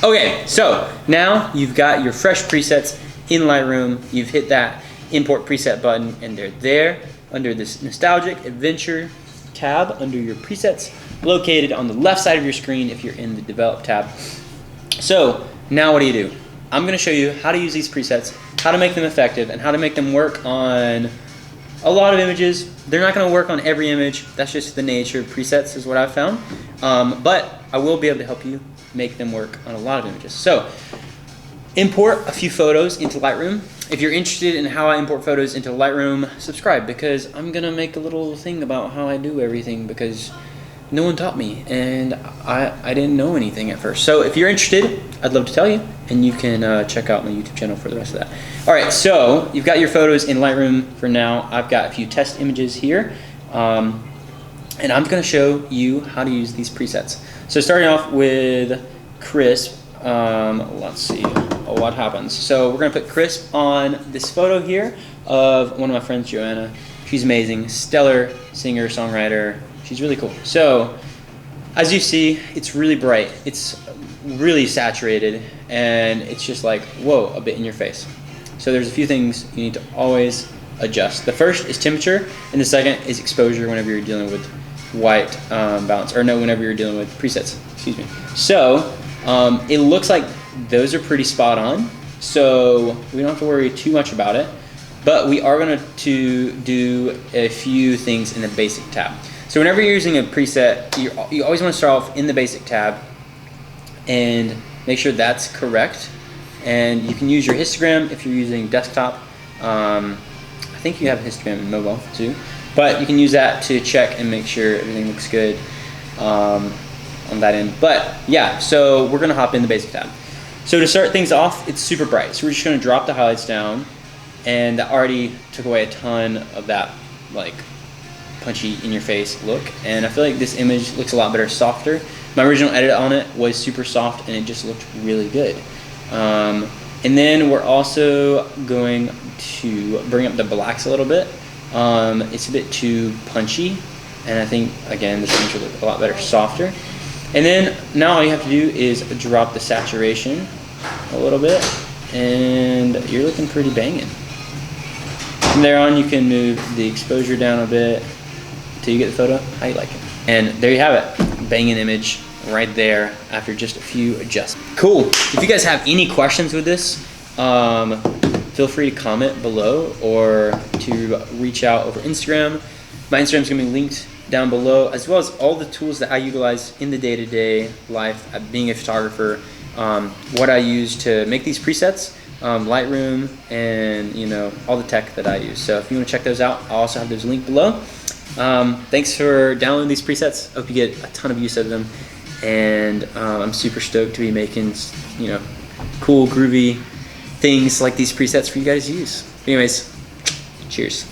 Okay, so now you've got your fresh presets in Lightroom. You've hit that import preset button and they're there under this nostalgic adventure tab under your presets, located on the left side of your screen if you're in the develop tab. So now what do? I'm going to show you how to use these presets, how to make them effective, and how to make them work on a lot of images. They're not going to work on every image. That's just the nature of presets is what I've found. But I will be able to help you make them work on a lot of images. So import a few photos into Lightroom. If you're interested in how I import photos into Lightroom, subscribe, because I'm going to make a little thing about how I do everything, because no one taught me and I didn't know anything at first. So if you're interested, I'd love to tell you, and you can check out my YouTube channel for the rest of that. Alright, so you've got your photos in Lightroom for now. I've got a few test images here, and I'm going to show you how to use these presets. So starting off with crisp, let's see what happens. So we're going to put crisp on this photo here of one of my friends, Joanna. She's amazing, stellar singer, songwriter. She's really cool. So as you see, it's really bright. It's really saturated, and it's just like, whoa, a bit in your face. So there's a few things you need to always adjust. The first is temperature, and the second is exposure whenever you're dealing with white balance, or no, whenever you're dealing with presets, excuse me. So it looks like those are pretty spot on, so we don't have to worry too much about it, but we are going to do a few things in the basic tab. So whenever you're using a preset, you always want to start off in the basic tab and make sure that's correct. And you can use your histogram if you're using desktop. I think you have a histogram in mobile too, but you can use that to check and make sure everything looks good on that end. But yeah, so we're gonna hop in the basic tab. So to start things off, it's super bright. So we're just gonna drop the highlights down, and that already took away a ton of that like punchy in your face look, and I feel like this image looks a lot better softer. My original edit on it was super soft and it just looked really good. And then we're also going to bring up the blacks a little bit. It's a bit too punchy, and I think again this image will look a lot better softer. And then now all you have to do is drop the saturation a little bit, and you're looking pretty banging. From there on, you can move the exposure down a bit until you get the photo how you like it. And there you have it, banging image right there after just a few adjustments. Cool. If you guys have any questions with this, feel free to comment below or to reach out over Instagram. My Instagram is going to be linked down below, as well as all the tools that I utilize in the day-to-day life of being a photographer, what I use to make these presets, Lightroom, and you know, all the tech that I use. So if you want to check those out, I'll also have those linked below. Thanks for downloading these presets. I hope you get a ton of use out of them, and I'm super stoked to be making, you know, cool, groovy things like these presets for you guys to use. Anyways, cheers.